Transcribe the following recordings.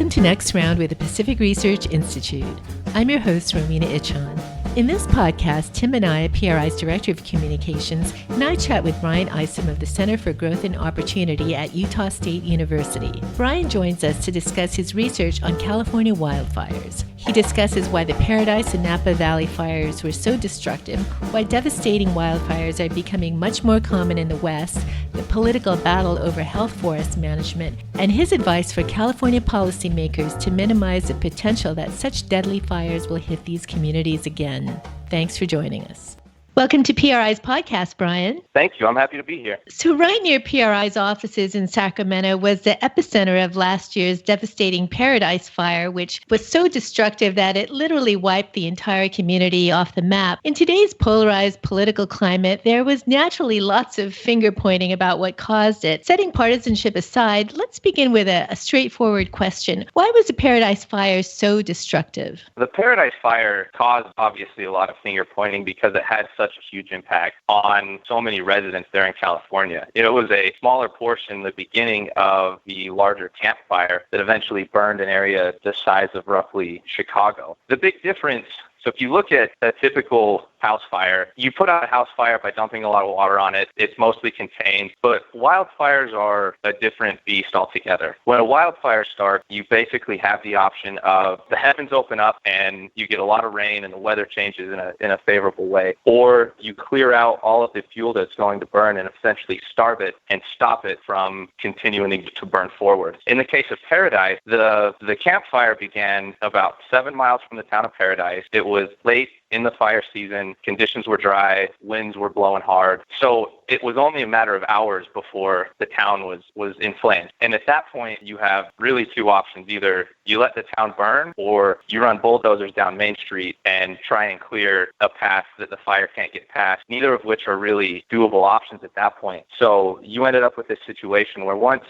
Welcome to Next Round with the Pacific Research Institute. I'm your host, Romina Ichon. In this podcast, Tim and I, PRI's Director of Communications, and I chat with Brian Isom of the Center for Growth and Opportunity at Utah State University. Brian joins us to discuss his research on California wildfires. He discusses why the Paradise and Napa Valley fires were so destructive, why devastating wildfires are becoming much more common in the West, the political battle over health forest management, and his advice for California policymakers to minimize the potential that such deadly fires will hit these communities again. Thanks for joining us. Welcome to PRI's podcast, Brian. Thank you. I'm happy to be here. So right near PRI's offices in Sacramento was the epicenter of last year's devastating Paradise fire, which was so destructive that it literally wiped the entire community off the map. In today's polarized political climate, there was naturally lots of finger-pointing about what caused it. Setting partisanship aside, let's begin with a straightforward question. Why was the Paradise fire so destructive? The Paradise fire caused, obviously, a lot of finger-pointing because it had such a huge impact on so many residents there in California. It was a smaller portion, the beginning of the larger campfire that eventually burned an area the size of roughly Chicago. The big difference, so if you look at a typical house fire, you put out a house fire by dumping a lot of water on it. It's mostly contained, but wildfires are a different beast altogether. When a wildfire starts, you basically have the option of the heavens open up and you get a lot of rain and the weather changes in a favorable way, or you clear out all of the fuel that's going to burn and essentially starve it and stop it from continuing to burn forward. In the case of Paradise, the campfire began about 7 miles from the town of Paradise. It was late in the fire season, conditions were dry, winds were blowing hard. So it was only a matter of hours before the town was in flames. And at that point, you have really two options. Either you let the town burn or you run bulldozers down Main Street and try and clear a path that the fire can't get past, neither of which are really doable options at that point. So you ended up with this situation where once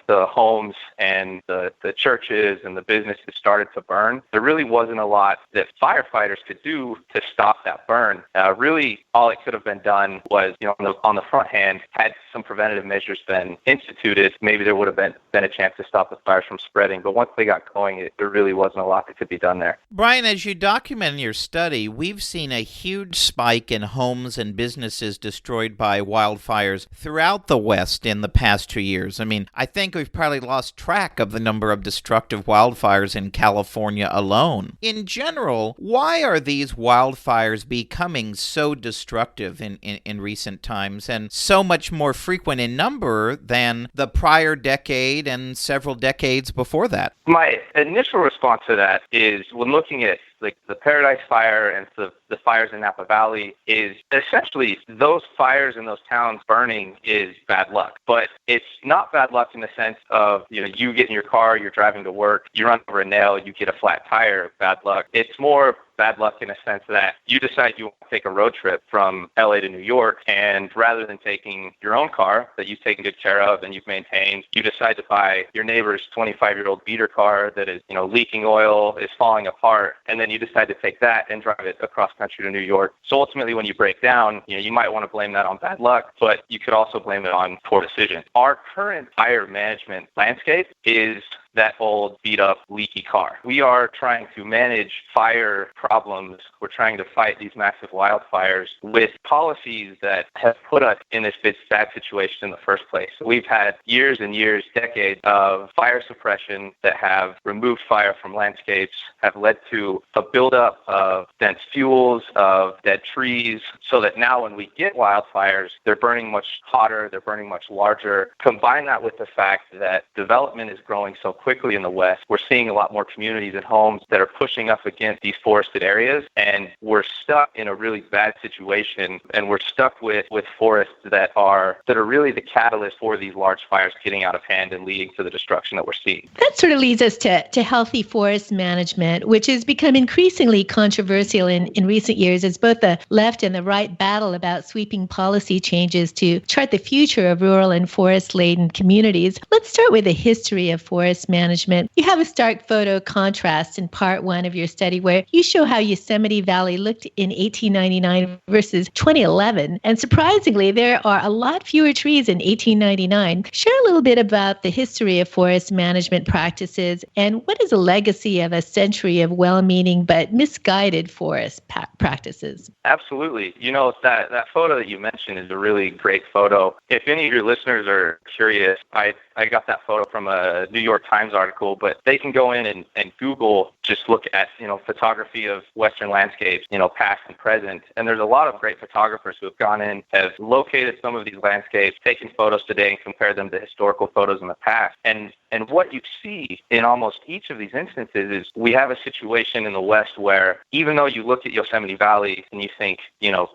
the homes and the churches and the businesses started to burn, there really wasn't a lot that firefighters could do to stop that burn. Really, all it could have been done was, on the front hand, had some preventative measures been instituted, maybe there would have been a chance to stop the fires from spreading. But once they got going, there really wasn't a lot that could be done there. Brian, as you document in your study, we've seen a huge spike in homes and businesses destroyed by wildfires throughout the West in the past 2 years. I mean, I think we've probably lost track of the number of destructive wildfires in California alone. In general, why are these wildfires becoming so destructive in recent times and so much more frequent in number than the prior decade and several decades before that? My initial response to that is, when looking at the Paradise fire and the fires in Napa Valley, is essentially those fires in those towns burning is bad luck. But it's not bad luck in the sense of, you get in your car, you're driving to work, you run over a nail, you get a flat tire, bad luck. It's more bad luck in a sense that you decide you want to take a road trip from LA to New York, and rather than taking your own car that you've taken good care of and you've maintained, you decide to buy your neighbor's 25-year-old beater car that is, leaking oil, is falling apart, and then you decide to take that and drive it across country to New York. So ultimately, when you break down, you might want to blame that on bad luck, but you could also blame it on poor decisions. Our current fire management landscape is that old beat-up, leaky car. We are trying to manage fire problems. We're trying to fight these massive wildfires with policies that have put us in this bad situation in the first place. We've had years and years, decades of fire suppression that have removed fire from landscapes, have led to a buildup of dense fuels, of dead trees, so that now when we get wildfires, they're burning much hotter, they're burning much larger. Combine that with the fact that development is growing so quickly in the West, we're seeing a lot more communities and homes that are pushing up against these forested areas, and we're stuck in a really bad situation, and we're stuck with forests that are really the catalyst for these large fires getting out of hand and leading to the destruction that we're seeing. That sort of leads us to healthy forest management, which has become increasingly controversial in recent years as both the left and the right battle about sweeping policy changes to chart the future of rural and forest-laden communities. Let's start with the history of forest management. You have a stark photo contrast in part one of your study where you show how Yosemite Valley looked in 1899 versus 2011. And surprisingly, there are a lot fewer trees in 1899. Share a little bit about the history of forest management practices and what is a legacy of a century of well-meaning but misguided forest practices. Absolutely. That photo that you mentioned is a really great photo. If any of your listeners are curious, I got that photo from a New York Times article, but they can go in and Google, just look at, photography of Western landscapes, past and present. And there's a lot of great photographers who have gone in, have located some of these landscapes, taken photos today and compared them to historical photos in the past. And what you see in almost each of these instances is we have a situation in the West where even though you look at Yosemite Valley and you think,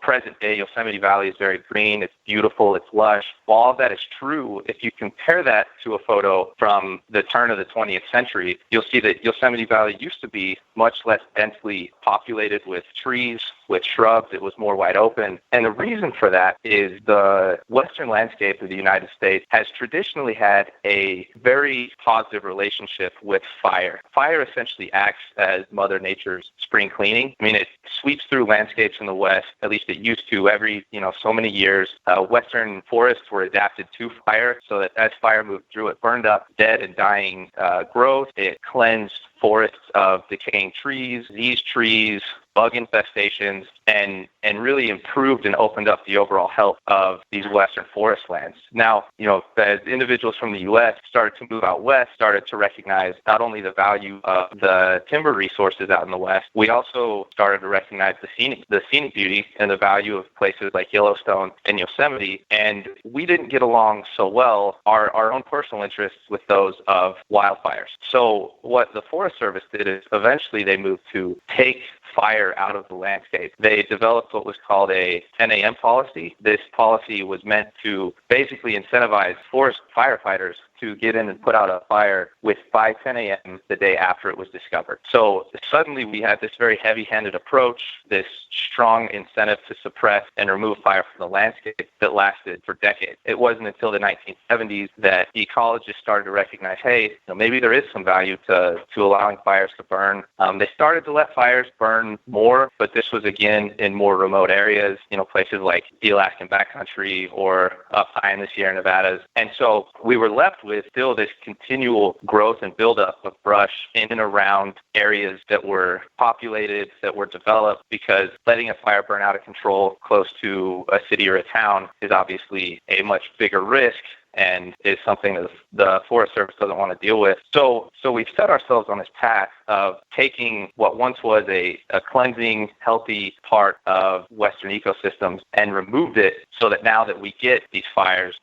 present day Yosemite Valley is very green, it's beautiful, it's lush. While all of that is true, if you compare that to a photo from the turn of the 20th century, you'll see that Yosemite Valley used to be much less densely populated with trees, with shrubs. It was more wide open. And the reason for that is the western landscape of the United States has traditionally had a very positive relationship with fire. Fire essentially acts as Mother Nature's spring cleaning. I mean, it sweeps through landscapes in the West, at least it used to every, so many years. Western forests were adapted to fire so that as fire moved through, it burned up dead and dying growth. It cleansed forests of decaying trees, diseased trees, bug infestations, and really improved and opened up the overall health of these western forest lands. Now, as individuals from the U.S. started to move out west, started to recognize not only the value of the timber resources out in the West, we also started to recognize the scenic beauty and the value of places like Yellowstone and Yosemite. And we didn't get along so well, our own personal interests with those of wildfires. So what the Forest Service did is eventually they moved to take fire out of the landscape. They developed what was called a 10 a.m. policy. This policy was meant to basically incentivize forest firefighters to get in and put out a fire with 5:10 a.m. the day after it was discovered. So suddenly we had this very heavy-handed approach, this strong incentive to suppress and remove fire from the landscape that lasted for decades. It wasn't until the 1970s that ecologists started to recognize, hey, maybe there is some value to allowing fires to burn. They started to let fires burn more, but this was again in more remote areas, places like the Alaskan backcountry or up high in the Sierra Nevadas. And so we were left with still this continual growth and buildup of brush in and around areas that were populated, that were developed, because letting a fire burn out of control close to a city or a town is obviously a much bigger risk and is something that the Forest Service doesn't want to deal with. So we've set ourselves on this path of taking what once was a cleansing, healthy part of Western ecosystems and removed it so that now that we get these fires,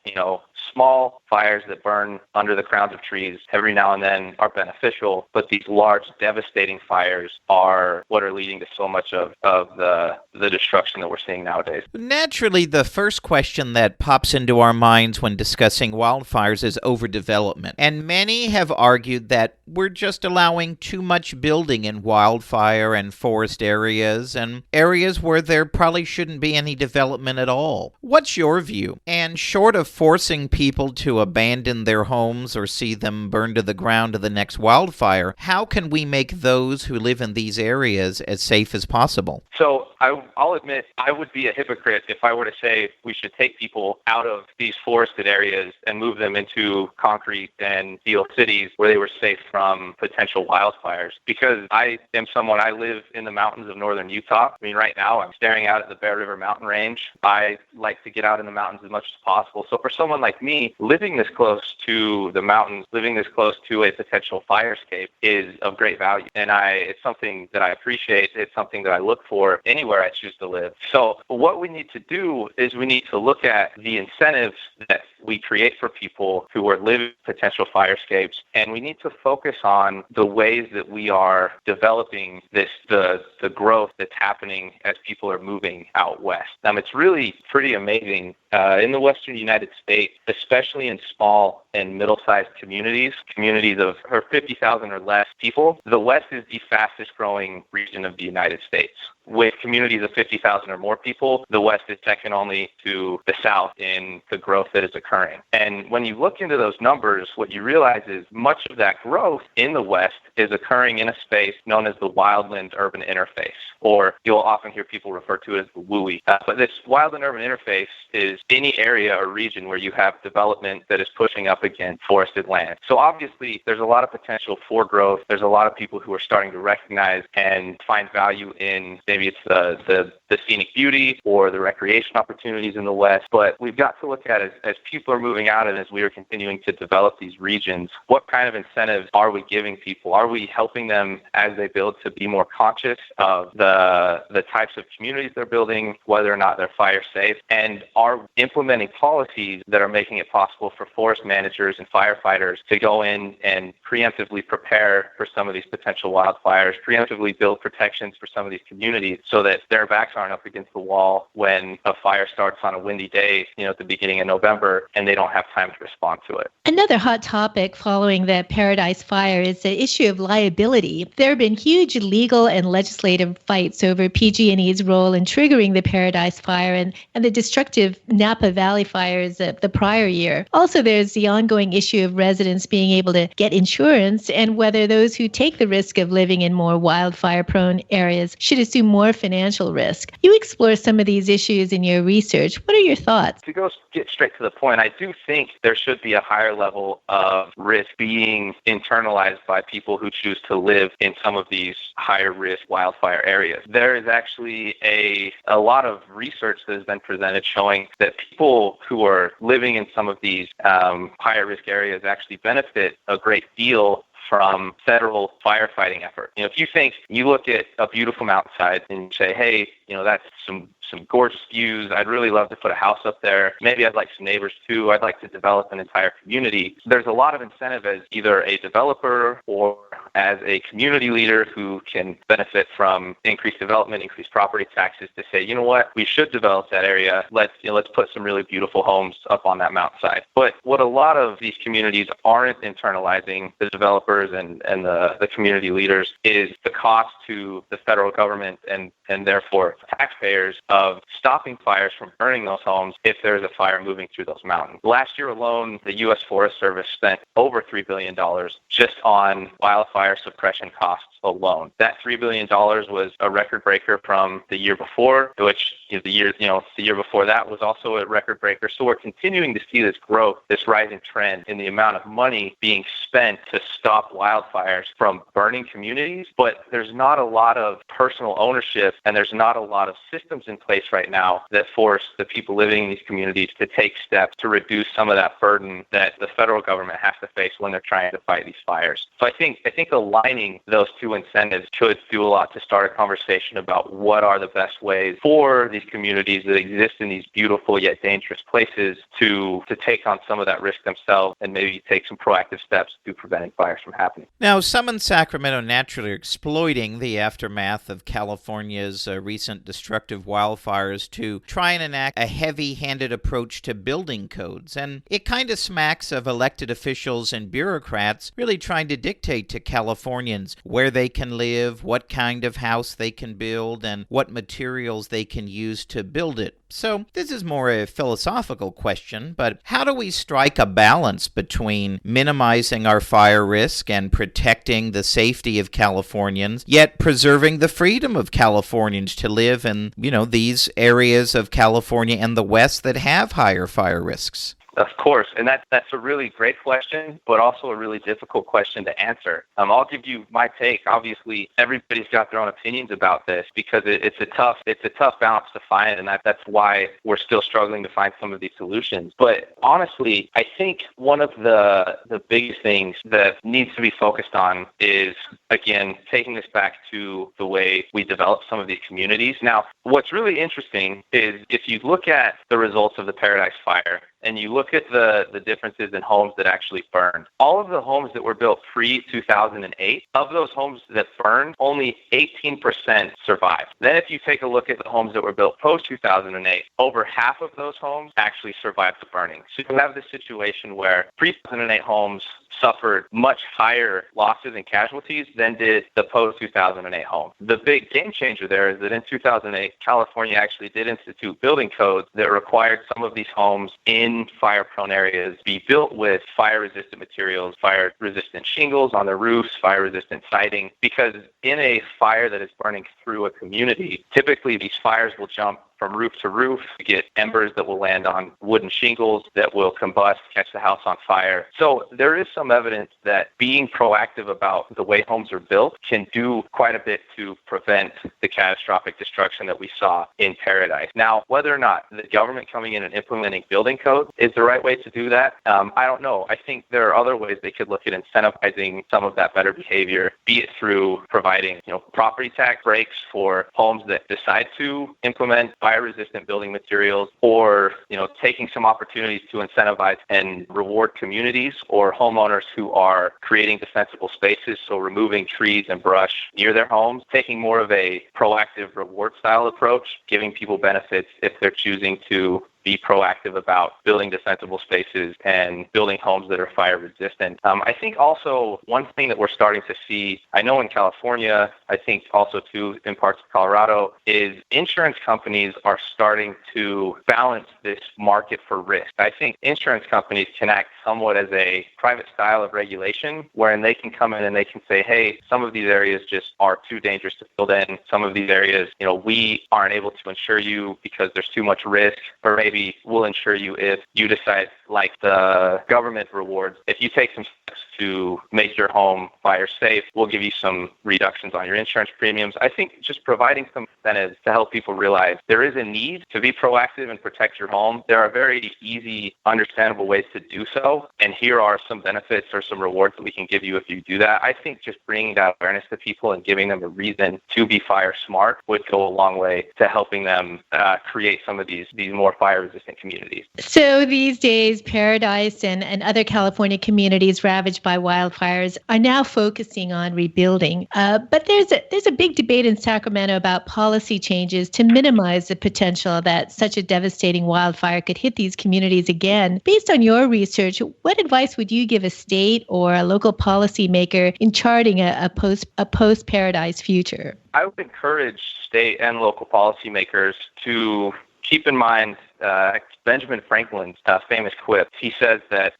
small fires that burn under the crowns of trees every now and then are beneficial, but these large, devastating fires are what are leading to so much of the destruction that we're seeing nowadays. Naturally, the first question that pops into our minds when discussing wildfires is overdevelopment. And many have argued that we're just allowing too much building in wildfire and forest areas and areas where there probably shouldn't be any development at all. What's your view? And short of forcing people to abandon their homes or see them burn to the ground to the next wildfire, how can we make those who live in these areas as safe as possible? So I'll admit I would be a hypocrite if I were to say we should take people out of these forested areas and move them into concrete and steel cities where they were safe from potential wildfires. Because I live in the mountains of northern Utah. I mean, right now I'm staring out at the Bear River mountain range. I like to get out in the mountains as much as possible. So for someone like me, living this close to the mountains, living this close to a potential fire escape is of great value. And it's something that I appreciate. It's something that I look for anywhere I choose to live. So what we need to do is we need to look at the incentives that we create for people who are living potential fire escapes, and we need to focus on the ways that we are developing the growth that's happening as people are moving out west. It's really pretty amazing in the western United States, especially in small and middle-sized communities of 50,000 or less people. The West is the fastest growing region of the United States. With communities of 50,000 or more people, the West is second only to the South in the growth that is occurring. occurring. And when you look into those numbers, what you realize is much of that growth in the West is occurring in a space known as the wildland-urban interface, or you'll often hear people refer to it as the WUI. But this wildland-urban interface is any area or region where you have development that is pushing up against forested land. So obviously, there's a lot of potential for growth. There's a lot of people who are starting to recognize and find value in maybe it's the scenic beauty or the recreation opportunities in the West. But we've got to look at it as people are moving out and as we are continuing to develop these regions, what kind of incentives are we giving people? Are we helping them as they build to be more conscious of the types of communities they're building, whether or not they're fire safe, and are implementing policies that are making it possible for forest managers and firefighters to go in and preemptively prepare for some of these potential wildfires, preemptively build protections for some of these communities so that their backs aren't up against the wall when a fire starts on a windy day, at the beginning of November, and they don't have time to respond to it. Another hot topic following the Paradise fire is the issue of liability. There have been huge legal and legislative fights over PG&E's role in triggering the Paradise fire and the destructive Napa Valley fires the prior year. Also, there's the ongoing issue of residents being able to get insurance and whether those who take the risk of living in more wildfire-prone areas should assume more financial risk. You explore some of these issues in your research. What are your thoughts? To get straight to the point, I do think there should be a higher level of risk being internalized by people who choose to live in some of these higher risk wildfire areas. There is actually a lot of research that has been presented showing that people who are living in some of these higher risk areas actually benefit a great deal from federal firefighting effort. If you look at a beautiful mountainside and you say, hey, that's some gorgeous views. I'd really love to put a house up there. Maybe I'd like some neighbors too. I'd like to develop an entire community. There's a lot of incentive as either a developer or as a community leader who can benefit from increased development, increased property taxes to say, you know what, we should develop that area. Let's put some really beautiful homes up on that mountainside. But what a lot of these communities aren't internalizing, the developers and the community leaders, is the cost to the federal government and therefore taxpayers of stopping fires from burning those homes if there's a fire moving through those mountains. Last year alone, the U.S. Forest Service spent over $3 billion just on wildfire suppression costs alone. That $3 billion was a record breaker from the year before, which the year before that was also a record breaker. So we're continuing to see this growth, this rising trend in the amount of money being spent to stop wildfires from burning communities, but there's not a lot of personal ownership and there's not a lot of systems in place right now that force the people living in these communities to take steps to reduce some of that burden that the federal government has to face when they're trying to fight these fires. So I think aligning those two incentives should do a lot to start a conversation about what are the best ways for these communities that exist in these beautiful yet dangerous places to take on some of that risk themselves and maybe take some proactive steps to preventing fires from happening. Now, some in Sacramento naturally are exploiting the aftermath of California's recent destructive wildfires to try and enact a heavy-handed approach to building codes. And it kind of smacks of elected officials and bureaucrats really trying to dictate to Californians where they can live, what kind of house they can build, and what materials they can use to build it. So this is more a philosophical question, but how do we strike a balance between minimizing our fire risk and protecting the safety of Californians, yet preserving the freedom of Californians to live in, these areas of California and the West that have higher fire risks? Of course, and that's a really great question, but also a really difficult question to answer. I'll give you my take. Obviously, everybody's got their own opinions about this because it's a tough balance to find, and that's why we're still struggling to find some of these solutions. But honestly, I think one of the biggest things that needs to be focused on is, again, taking this back to the way we develop some of these communities. Now, what's really interesting is if you look at the results of the Paradise Fire, and you look at the differences in homes that actually burned. All of the homes that were built pre-2008, of those homes that burned, only 18% survived. Then if you take a look at the homes that were built post-2008, over half of those homes actually survived the burning. So you have this situation where pre-2008 homes suffered much higher losses and casualties than did the post-2008 home. The big game changer there is that in 2008, California actually did institute building codes that required some of these homes in in fire-prone areas be built with fire-resistant materials, fire-resistant shingles on their roofs, fire-resistant siding, because in a fire that is burning through a community, typically these fires will jump from roof to roof. You get embers that will land on wooden shingles that will combust, catch the house on fire. So there is some evidence that being proactive about the way homes are built can do quite a bit to prevent the catastrophic destruction that we saw in Paradise. Now, whether or not the government coming in and implementing building code is the right way to do that, I don't know. I think there are other ways they could look at incentivizing some of that better behavior, be it through providing, property tax breaks for homes that decide to implement fire-resistant building materials, or taking some opportunities to incentivize and reward communities or homeowners who are creating defensible spaces, so removing trees and brush near their homes, taking more of a proactive reward style approach, giving people benefits if they're choosing to be proactive about building defensible spaces and building homes that are fire resistant. I think also one thing that we're starting to see, I know in California, I think also too in parts of Colorado, is insurance companies are starting to balance this market for risk. I think insurance companies can act somewhat as a private style of regulation, wherein they can come in and they can say, hey, some of these areas just are too dangerous to build in. Some of these areas, we aren't able to insure you because there's too much risk, or maybe we'll insure you if you decide, like the government rewards, if you take some steps to make your home fire safe, we'll give you some reductions on your insurance premiums. I think just providing some incentives to help people realize there is a need to be proactive and protect your home. There are very easy, understandable ways to do so, and here are some benefits or some rewards that we can give you if you do that. I think just bringing that awareness to people and giving them a reason to be fire smart would go a long way to helping them create some of these more fire-resistant communities. So these days, Paradise and other California communities ravaged by wildfires are now focusing on rebuilding. But there's a big debate in Sacramento about policy changes to minimize the potential that such a devastating wildfire could hit these communities again. Based on your research, what advice would you give a state or a local policymaker in charting a post-Paradise future? I would encourage state and local policymakers to keep in mind Benjamin Franklin's famous quip. He says that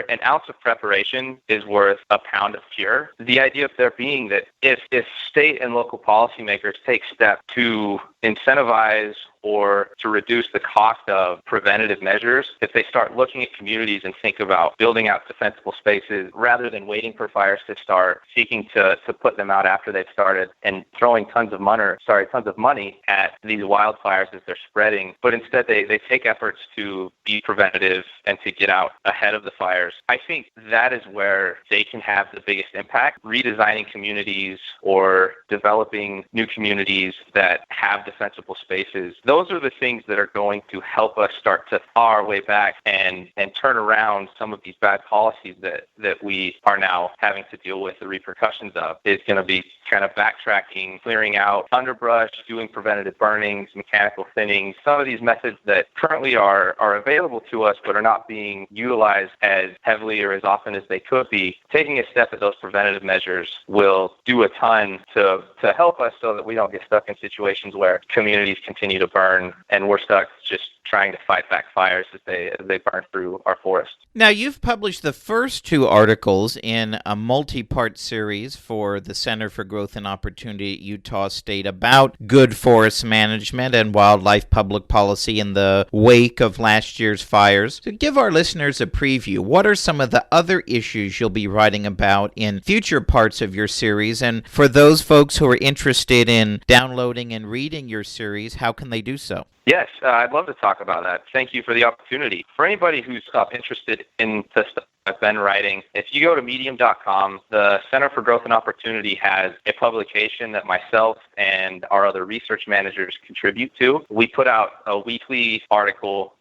an ounce of preparation is worth a pound of cure. The idea there being that if state and local policymakers take steps to incentivize or to reduce the cost of preventative measures, if they start looking at communities and think about building out defensible spaces rather than waiting for fires to start, seeking to put them out after they've started and throwing tons of money at these wildfires as they're spreading, but instead they take efforts to be preventative and to get out ahead of the fires. I think that is where they can have the biggest impact, redesigning communities or developing new communities that have defensible spaces. Those are the things that are going to help us start to thaw our way back and turn around some of these bad policies that we are now having to deal with the repercussions of. It's going to be kind of backtracking, clearing out underbrush, doing preventative burnings, mechanical thinning, some of these methods that currently are available to us but are not being utilized as heavily or as often as they could be. Taking a step at those preventative measures will do a ton to help us so that we don't get stuck in situations where communities continue to burn and we're stuck just trying to fight back fires as they burn through our forests. Now, you've published the first two articles in a multi-part series for the Center for Growth and Opportunity at Utah State about good forest management and wildlife public policy in the wake of last year's fires. So give our listeners a preview. What are some of the other issues you'll be writing about in future parts of your series? And for those folks who are interested in downloading and reading your series, how can they do so? Yes, I'd love to talk about that. Thank you for the opportunity. For anybody who's interested in the stuff I've been writing, if you go to medium.com, the Center for Growth and Opportunity has a publication that myself and our other research managers contribute to. We put out a weekly article.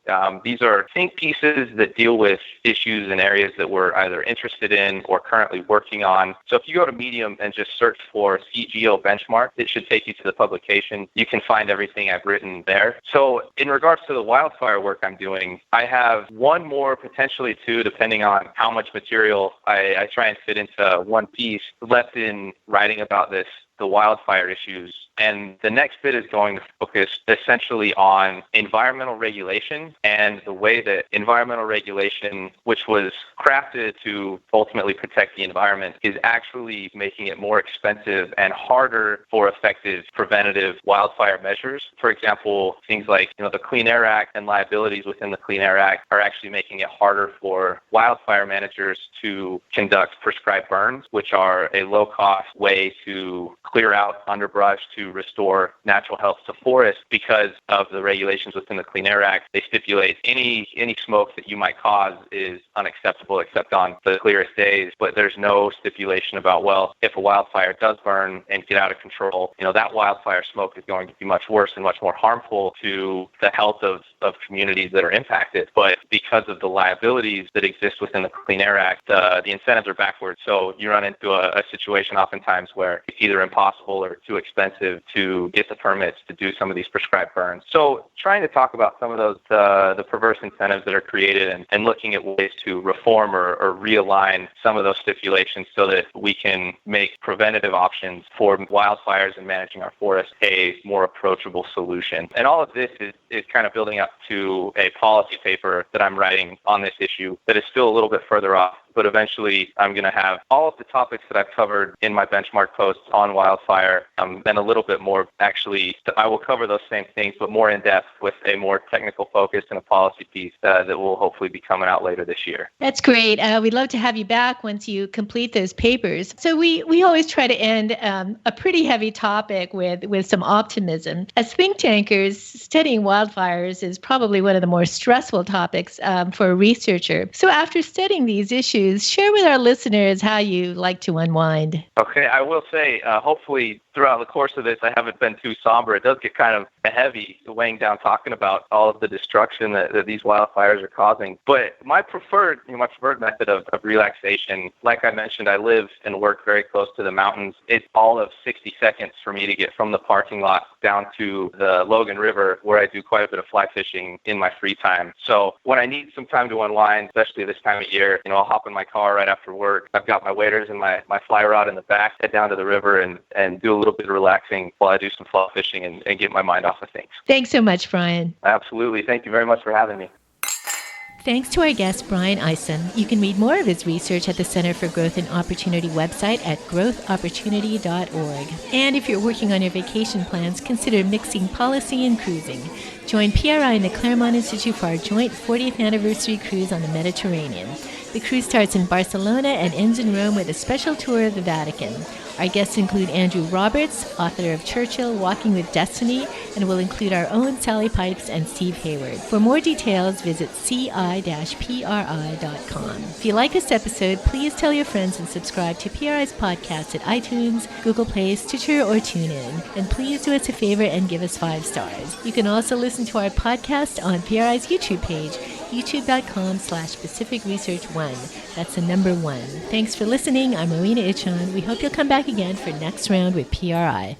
These are think pieces that deal with issues and areas that we're either interested in or currently working on. So if you go to Medium and just search for CGO benchmark, it should take you to the publication. You can find everything I've written there. So in regards to the wildfire work I'm doing, I have one more, potentially two, depending on how much material I try and fit into one piece left in writing about this the wildfire issues. And the next bit is going to focus essentially on environmental regulation and the way that environmental regulation, which was crafted to ultimately protect the environment, is actually making it more expensive and harder for effective preventative wildfire measures. For example, things like the Clean Air Act and liabilities within the Clean Air Act are actually making it harder for wildfire managers to conduct prescribed burns, which are a low-cost way to clear out underbrush to restore natural health to forests. Because of the regulations within the Clean Air Act, they stipulate any smoke that you might cause is unacceptable except on the clearest days. But there's no stipulation about, well, if a wildfire does burn and get out of control, that wildfire smoke is going to be much worse and much more harmful to the health of communities that are impacted. But because of the liabilities that exist within the Clean Air Act, the incentives are backwards. So you run into a situation oftentimes where it's either impossible or too expensive to get the permits to do some of these prescribed burns. So trying to talk about some of those the perverse incentives that are created and looking at ways to reform or realign some of those stipulations so that we can make preventative options for wildfires and managing our forests a more approachable solution. And all of this is kind of building up to a policy paper that I'm writing on this issue that is still a little bit further off. But eventually, I'm going to have all of the topics that I've covered in my benchmark posts on wildfire, and a little bit more. Actually, I will cover those same things, but more in depth with a more technical focus and a policy piece that will hopefully be coming out later this year. That's great. We'd love to have you back once you complete those papers. So we always try to end a pretty heavy topic with some optimism. As think tankers, studying wildfires is probably one of the more stressful topics for a researcher. So after studying these issues, share with our listeners how you like to unwind. Okay, I will say, hopefully throughout the course of this, I haven't been too somber. It does get kind of heavy weighing down talking about all of the destruction that these wildfires are causing. But my preferred method of relaxation, like I mentioned, I live and work very close to the mountains. It's all of 60 seconds for me to get from the parking lot down to the Logan River, where I do quite a bit of fly fishing in my free time. So when I need some time to unwind, especially this time of year, I'll hop in my car right after work. I've got my waders and my fly rod in the back, head down to the river and do a little bit of relaxing while I do some fly fishing and get my mind off of things. Thanks so much, Brian. Absolutely. Thank you very much for having me. Thanks to our guest, Brian Isom. You can read more of his research at the Center for Growth and Opportunity website at growthopportunity.org. And if you're working on your vacation plans, consider mixing policy and cruising. Join PRI and the Claremont Institute for our joint 40th anniversary cruise on the Mediterranean. The cruise starts in Barcelona and ends in Rome with a special tour of the Vatican. Our guests include Andrew Roberts, author of Churchill, Walking with Destiny, and will include our own Sally Pipes and Steve Hayward. For more details, visit ci-pri.com. If you like this episode, please tell your friends and subscribe to PRI's podcast at iTunes, Google Play, Stitcher, or TuneIn. And please do us a favor and give us 5 stars. You can also listen to our podcast on PRI's YouTube page, youtube.com/Pacific Research 1. That's the number 1. Thanks for listening. I'm Rowena Ichon. We hope you'll come back again for next round with PRI.